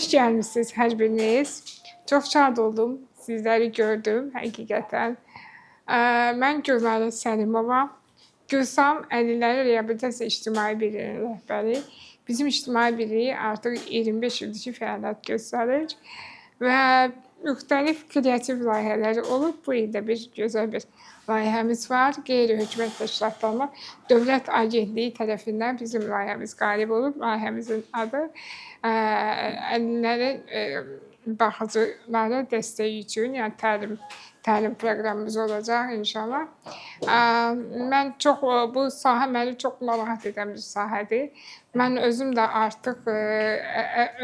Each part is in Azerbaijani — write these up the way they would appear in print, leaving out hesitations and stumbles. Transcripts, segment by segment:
Xoş gəlmisiniz hər biriniz. Çox şad oldum, sizləri gördüm həqiqətən. Mən Gülməli Səlimova, Gülsam Əlilləri Reabilitasiya İctimai Birliyinin rəhbəri. Bizim ictimai birlik artıq 25 ildir ki, fəaliyyət göstərir və müxtəlif kreativ layihələri olub. Bu ildə bir gözəl bir layihəmiz var. Qeyri-hökumət təşkilatlarına Dövlət Agentliyi tərəfindən bizim layihəmiz qalib olub. Layihəmizin adı əlillərin baxıcılara dəstək üçün, yəni təlim proqramımız olacaq inşallah. Mən bu sahə məni çox narahat edən bir sahədir. Mən özüm də artıq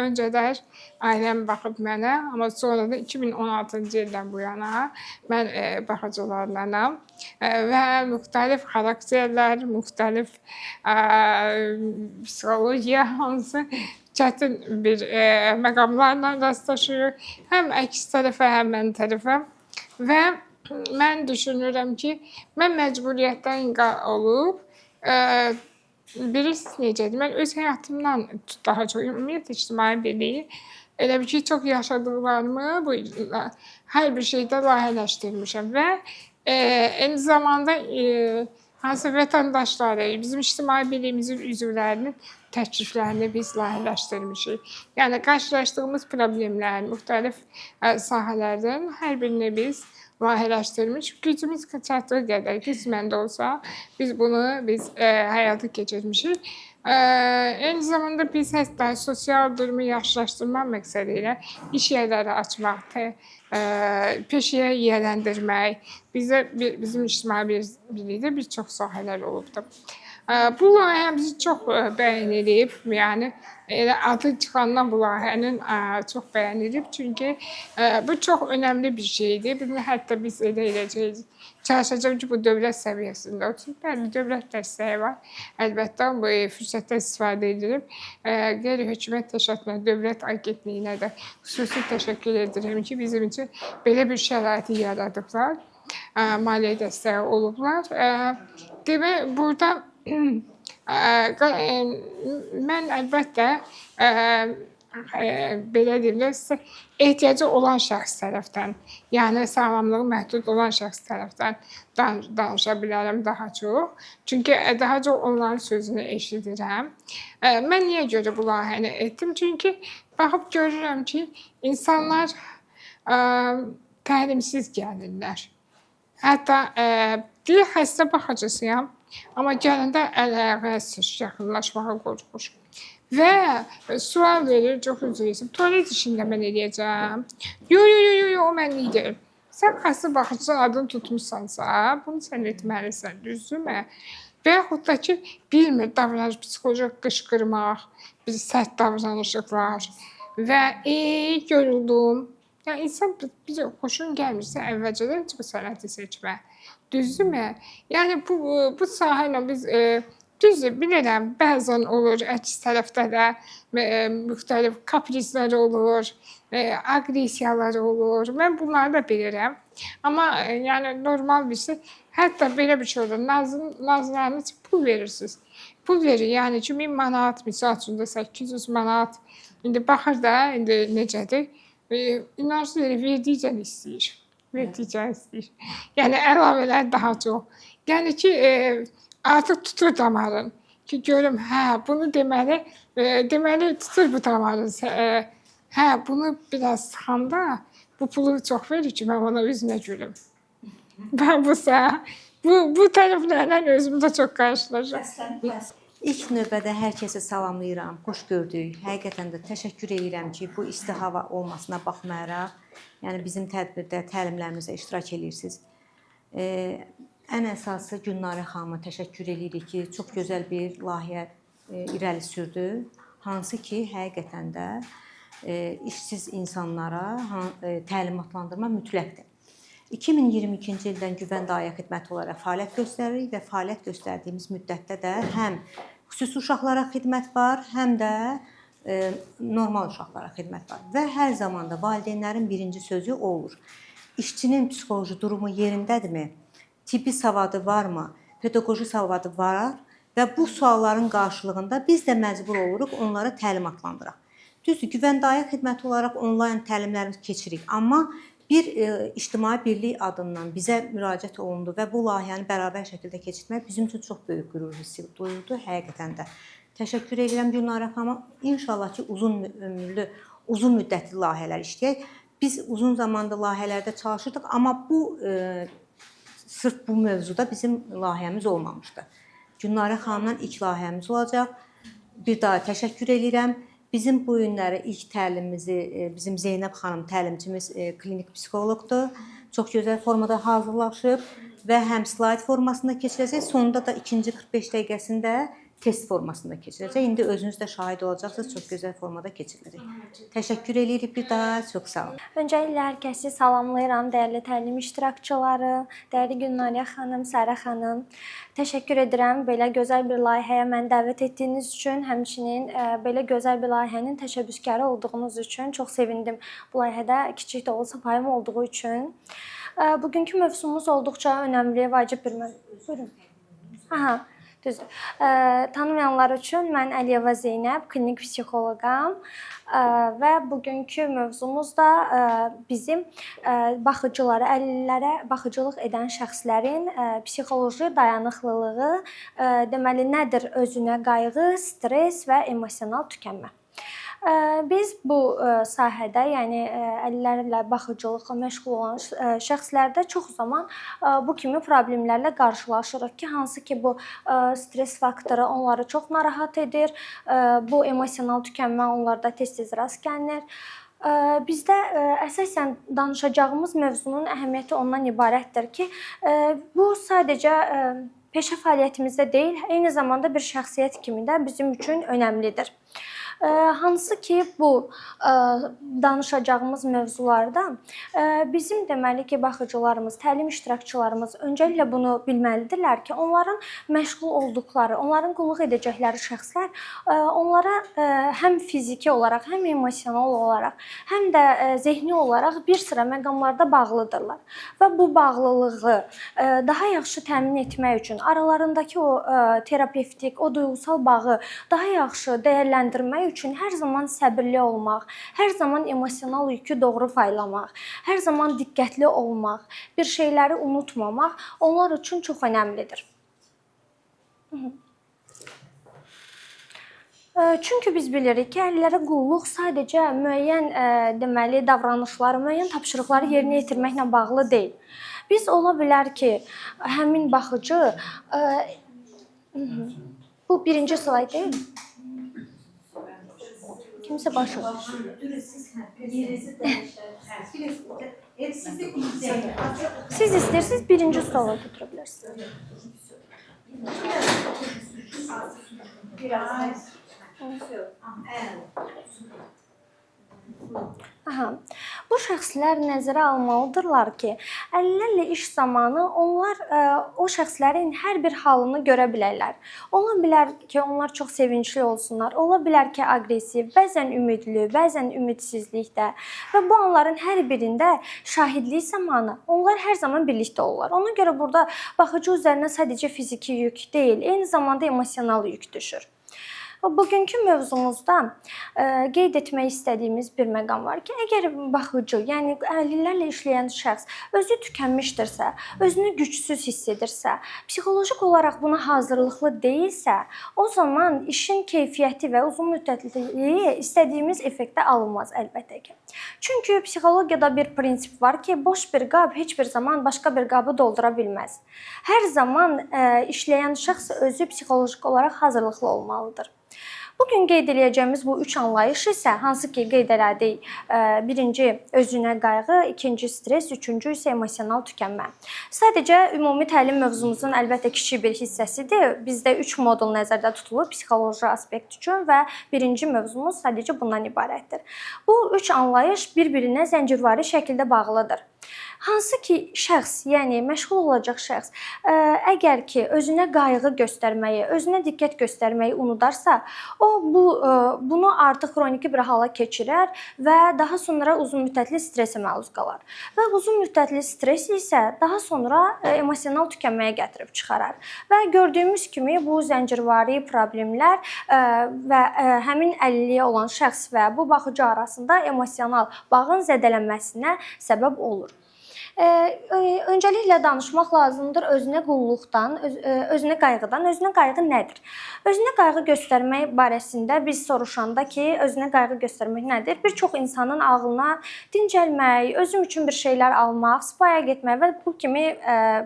öncələr ailəm baxıb mənə, amma sonra da 2016-cı ildən bu yana mən baxıcılarlanam və müxtəlif xarakterlər, müxtəlif psixologiya hansı çətin bir məqamlarla rastlaşırıq. Həm əks tərəfə, həm mən tərəfə. Və mən düşünürəm ki, mən məcburiyyətdən olub, bilirsiniz necədir, mən öz həyatımdan daha çox, ümumiyyətlə ictimai birliyi, elə bir ki, çox yaşadıqlarımı hər bir şeydə layihələşdirmişəm və eyni zamanda hansı vətəndaşları, bizim ictimai birliyimizin üzvlərinin təkliflərini biz layihələşdirmişik. Yəni, qarşılaşdığımız problemlərin müxtəlif sahələrdən hər birini biz layihələşdirmiş. Gücümüz çatdığı qədər qismən də olsa biz bunu həyata keçirmişik. Eyni zamanda biz hətta sosial durumu yaxşılaşdırmaq məqsədi ilə iş yerləri açmaq, peşəyə yiyələndirmək, bizim ictimai birlikdə bir çox sahələr olubdur. Bu layihəmizi çox bəyənilib, yəni adı çıxandan bu layihənin çox bəyənilib, çünki bu çox önəmli bir şeydir. Bunu hətta biz elə eləyəcəyik, çalışacağım ki, bu dövlət səviyyəsində olsun. Bəli, dövlət dəstəyi var. Əlbəttə, bu fürsətdən istifadə edilib. Qeyri-hökumət təşkilatlarına, Dövlət Agentliyinə də xüsusi təşəkkür edirəm ki, bizim üçün belə bir şəraiti yaradıblar, maliyyə dəstəyi olublar. Demək, burada mən əlbəttə belə deyirlər, ehtiyacı olan şəxs tərəfdən, yəni sağlamlığı məhdud olan şəxs tərəfdən danışa bilərəm daha çox. Çünki daha çox onların sözünü eşidirəm. Mən niyə görə bu layihəni etdim? Çünki baxıb görürəm ki, insanlar təlimsiz gəlirlər. Hətta bir xəstə baxıcısıyam, amma gələndə əl-ayağa yaxınlaşmağa qorxur. Və sual verir, çox üzr istəyirəm, tualet işində mən eləyəcəm. Yox, o mənlik deyil. Sən xəstə baxıcı adını tutmuşsansa, bunu sən etməlisən, düzdürmü? Və yaxud da ki, bilmir, davranış, psixolojik qışqırmaq, bir sərt davranışıqlar və yoruldum. Yəni, insan xoşun gəlmirsə, əvvəlcədən heç bu sənəti seçmə. Düzdürmü? Yəni, bu sahə ilə biz, düzdür, bilirəm, bəzən olur, əks tərəfdə də müxtəlif kaprizlər olur, aqressiyalar olur. Mən bunları da bilirəm. Amma, yəni, normal bir şey, hətta belə bir şey olur, nazlarına pul verirsiniz. Pul verir, yəni ki, 1000 manat, misal üçün də 800 manat, indi baxır da, indi necədir? İnansız verdikcən istəyir. Yəni, əlavələr daha çox. Yəni ki, artıq tutur damarın ki, görüm, bunu deməli tutur bu damarın. Bunu biraz sıxanda bu pulu çox verir ki, mən ona üzünə gülüm. Və bu tərəflərlə özümdə çox qarşılaşıram. İlk növbədə hər kəsi salamlayıram, xoş gördük. Həqiqətən də təşəkkür edirəm ki, bu isti hava olmasına baxmayaraq, yəni bizim tədbirdə, təlimlərimizdə iştirak edirsiniz. Ən əsası Gülnarə xanıma təşəkkür edirik ki, çox gözəl bir layihə irəli sürdü. Hansı ki, həqiqətən də işsiz insanlara təlimatlandırma mütləqdir. 2022-ci ildən Güvənd Ailə Xidməti olaraq fəaliyyət göstəririk və fəaliyyət göstərdiyimiz müddətdə də həm xüsusi uşaqlara xidmət var, həm də normal uşaqlara xidmət var. Və hər zaman da valideynlərin birinci sözü olur. İşçinin psixoloji durumu yerindədirmi? Tibbi savadı varmı? Pedaqoji savadı var və bu sualların qarşılığında biz də məcbur oluruq onları təlimatlandıraq. Düzdür, güvəndayıq xidməti olaraq onlayn təlimlərimiz keçirik, amma bir ictimai birlik adından bizə müraciət olundu və bu layihəni bərabər şəkildə keçirmək bizim üçün çox böyük qürur hissi duyuldu, həqiqətən də. Təşəkkür edirəm Gülnarə xanıma. İnşallah ki, uzun ömürlü, uzun müddətli layihələr işləyək. Biz uzun zamandır layihələrdə çalışırdıq, amma sırf bu mövzuda bizim layihəmiz olmamışdı. Gülnarə xanımdan ilk layihəmiz olacaq. Bir daha təşəkkür edirəm. Bizim bu günləri ilk təlimimizi bizim Zeynəb xanım təlimçimiz klinik psixoloqdur. Çox gözəl formada hazırlaşıb və həm slayd formasında keçirəcək, sonunda da ikinci 45 dəqiqəsində test formasında keçirəcək. İndi özünüz də şahid olacaqsınız, çox gözəl formada keçiriləcək. Təşəkkür edirik bir daha, çox sağ olun. Öncəliklə hər kəsi salamlayıram, dəyərli təlim iştirakçıları, dəyərli Gülnariyə xanım, Sərə xanım. Təşəkkür edirəm belə gözəl bir layihəyə məni dəvət etdiyiniz üçün, həmçinin belə gözəl bir layihənin təşəbbüskarı olduğunuz üçün çox sevindim. Bu layihədə kiçik də olsa payım olduğu üçün. Bugünkü mövzumuz olduqca önəmli, vacib bir mövzu. Buyurun. Aha. Düzdür. Tanımayanlar üçün mən Əliyeva Zeynəb, klinik psixoloqam və bugünkü mövzumuz da bizim baxıcılara, əlillərə baxıcılıq edən şəxslərin psixoloji dayanıqlılığı, deməli nədir? Özünə qayğı, stress və emosional tükənmə. Biz bu sahədə, yəni əlillərlə baxıcılıqla məşğul olan şəxslərdə çox zaman bu kimi problemlərlə qarşılaşırıq ki, hansı ki bu stress faktoru onları çox narahat edir, bu emosional tükənmə onlarda tez-tez rast gəlinir. Bizdə əsasən danışacağımız mövzunun əhəmiyyəti ondan ibarətdir ki, bu sadəcə peşə fəaliyyətimizdə deyil, eyni zamanda bir şəxsiyyət kimi də bizim üçün önəmlidir. Hansı ki bu danışacağımız mövzularda bizim deməli ki baxıcılarımız, təlim iştirakçılarımız öncəliklə bunu bilməlidirlər ki, onların məşğul olduqları, onların qulluq edəcəkləri şəxslər onlara həm fiziki olaraq, həm emosional olaraq, həm də zehni olaraq bir sıra məqamlarda bağlıdırlar. Və bu bağlılığı daha yaxşı təmin etmək üçün aralarındakı o terapevtik, o duyğusal bağı daha yaxşı dəyərləndirmək üçün hər zaman səbirli olmaq, hər zaman emosional yükü doğru paylamaq, hər zaman diqqətli olmaq, bir şeyləri unutmamaq onlar üçün çox önəmlidir. Çünki biz bilirik ki, əlillərə qulluq sadəcə müəyyən deməli davranışları, müəyyən tapşırıqları yerinə yetirməklə bağlı deyil. Biz ola bilər ki, həmin baxıcı bu birinci slayd deyil. Kimsə başı. Siz istəyirsiniz birinci stola götürə bilərsiniz. Aha. Bu şəxslər nəzərə almalıdırlar ki, əlillərlə iş zamanı onlar o şəxslərin hər bir halını görə bilərlər. Ola bilər ki, onlar çox sevincli olsunlar, ola bilər ki, aqressiv, bəzən ümidli, bəzən ümidsizlikdə və bu anların hər birində şahidlik zamanı onlar hər zaman birlikdə olurlar. Ona görə burada baxıcı üzərinə sadəcə fiziki yük deyil, eyni zamanda emosional yük düşür. Bugünkü mövzumuzda qeyd etmək istədiyimiz bir məqam var ki, əgər baxıcı, yəni əlillərlə işləyən şəxs özü tükənmişdirsə, özünü gücsüz hiss edirsə, psixolojik olaraq buna hazırlıqlı deyilsə, o zaman işin keyfiyyəti və uzun müddətliliyi istədiyimiz effektə alınmaz əlbəttə ki. Çünki psixologiyada bir prinsip var ki, boş bir qab heç bir zaman başqa bir qabı doldura bilməz. Hər zaman işləyən şəxs özü psixolojik olaraq hazırlıqlı olmalıdır. Bugün qeyd edəcəyimiz bu üç anlayış isə, hansı ki qeyd elədik, birinci özünə qayğı, ikinci stress, üçüncü isə emosional tükənmə. Sadəcə ümumi təlim mövzumuzun əlbəttə kiçik bir hissəsidir. Bizdə 3 modul nəzərdə tutulur psixoloji aspekt üçün və birinci mövzumuz sadəcə bundan ibarətdir. Bu üç anlayış bir-birinə zəncirvari şəkildə bağlıdır. Hansı ki şəxs, yəni məşğul olacaq şəxs, əgər ki özünə qayğı göstərməyi, özünə diqqət göstərməyi unudarsa, o bunu artıq xroniki bir hala keçirər və daha sonra uzunmüddətli stressə məruz qalar. Və uzunmüddətli stres isə daha sonra emosional tükənməyə gətirib çıxarar. Və gördüyümüz kimi bu zəncirvari problemlər və həmin əlilliyə olan şəxs və bu baxıcı arasında emosional bağın zədələnməsinə səbəb olur. Öncəliklə danışmaq lazımdır özünə qulluqdan, özünə qayğıdan. Özünə qayğı nədir? Özünə qayğı göstərmək barəsində biz soruşanda ki, özünə qayğı göstərmək nədir? Bir çox insanın ağlına dincəlmək, özüm üçün bir şeylər almaq, spaya getmək və bu kimi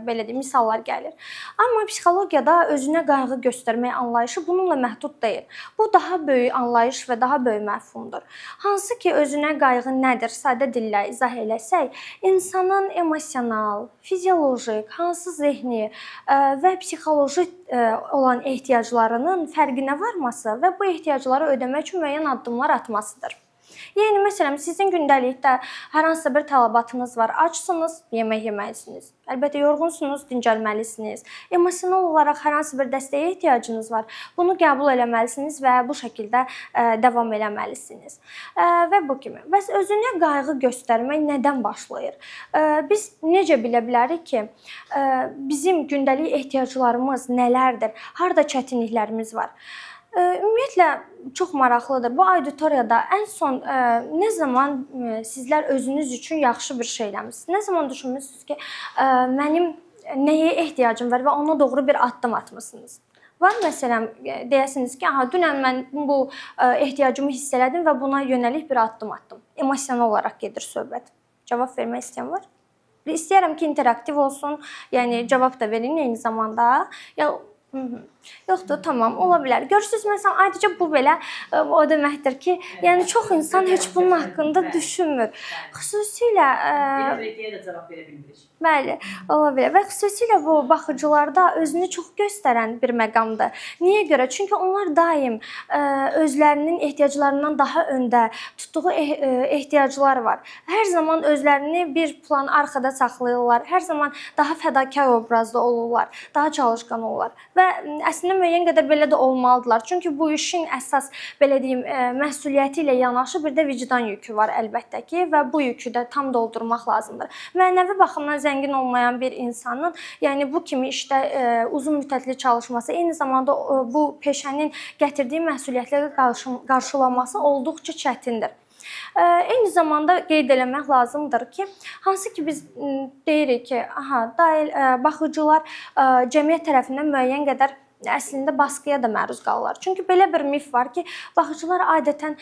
belə deyim misallar gəlir. Amma psixologiyada özünə qayğı göstərmək anlayışı bununla məhdud deyil. Bu daha böyük anlayış və daha böyük məfhumdur. Hansı ki, özünə qayğı nədir? Sadə dillə izah eləsək, insanın emosional, fiziolojik, hansı zehni və psixoloji olan ehtiyaclarının fərqinə varması və bu ehtiyacları ödəmək üçün müəyyən addımlar atmasıdır. Yəni, məsələn, sizin gündəlikdə hər hansısa bir tələbatınız var, açsınız, yemək yeməlisiniz. Əlbəttə, yorğunsunuz, dincəlməlisiniz. Emosional olaraq hər hansı bir dəstəyə ehtiyacınız var. Bunu qəbul eləməlisiniz və bu şəkildə davam eləməlisiniz. Və bu kimi. Bəs özünə qayğı göstərmək nədən başlayır? Biz necə bilə bilərik ki, bizim gündəlik ehtiyaclarımız nələrdir? Harda çətinliklərimiz var? Ümumiyyətlə çox maraqlıdır. Bu auditoriyada ən son nə zaman sizlər özünüz üçün yaxşı bir şey eləmisiniz? Nə zaman düşünmüsünüz ki, mənim nəyə ehtiyacım var və ona doğru bir addım atmısınız? Var məsələn, deyəsiniz ki, dünən mən bu ehtiyacımı hiss elədim və buna yönəlik bir addım atdım. Emosional olaraq gedir söhbət. Cavab vermək istəyən var? İstəyirəm ki, interaktiv olsun, yəni cavab da verin eyni zamanda. Yoxdur, tamam, ola bilər. Görürsünüz, məsələn, ayrıca bu belə o deməkdir ki, yəni çox insan heç bunun haqqında düşünmür. Xüsusilə bəli, ola bilər. Və xüsusilə bu baxıcılarda özünü çox göstərən bir məqamdır. Niyə görə? Çünki onlar daim özlərinin ehtiyaclarından daha öndə tutduğu ehtiyaclar var. Hər zaman özlərini bir plan arxada saxlayırlar. Hər zaman daha fədakar obrazda olurlar, daha çalışqan olurlar. Və əslində müəyyən qədər belə də olmalıdırlar. Çünki bu işin əsas belə deyim məsuliyyəti ilə yanaşı bir də vicdan yükü var əlbəttə ki və bu yükü də tam doldurmaq lazımdır. Mənəvi baxımdan zəngin olmayan bir insanın, yəni bu kimi işdə uzun müddətli çalışması, eyni zamanda bu peşənin gətirdiyi məsuliyyətlərə qarşılaması olduqca çətindir. Eyni zamanda qeyd eləmək lazımdır ki, hansı ki biz deyirik ki, baxıcılar cəmiyyət tərəfindən müəyyən qədər əslində baskıya da məruz qalırlar. Çünki belə bir mif var ki, baxıcılar adətən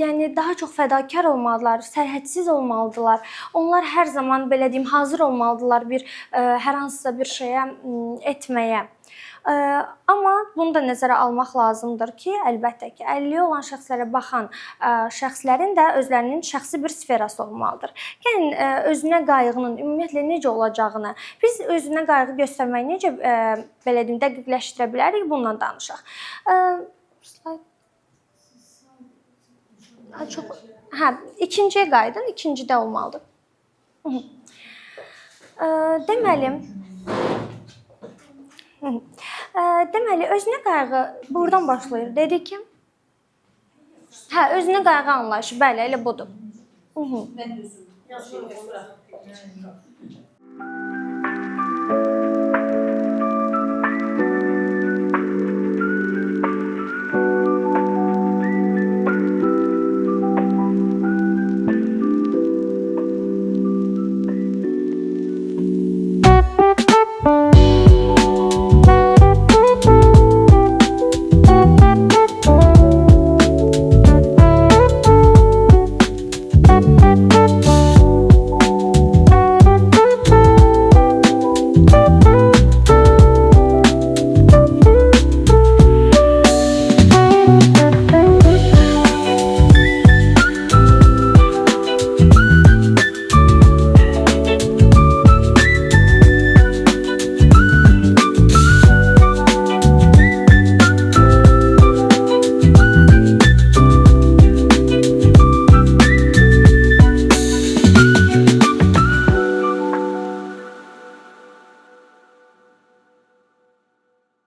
yəni daha çox fədakar olmalıdırlar, sərhədsiz olmalıdırlar. Onlar hər zaman belə deyim hazır olmalıdırlar hər hansısa bir şeyə etməyə. Amma bunu da nəzərə almaq lazımdır ki, əlbəttə ki, əlilliyi olan şəxslərə baxan şəxslərin də özlərinin şəxsi bir sferası olmalıdır. Yəni, özünə qayğının ümumiyyətlə necə olacağını, biz özünə qayğı göstərməyi necə belə deyim, dəqiqləşdirə bilərik, bundan danışaq. İkinciyə qayıdın, ikincidə olmalıdır. Deməli, özünə qayğı buradan başlayır. Dedik ki, özünə qayğı anlayışı, bəli, elə budur.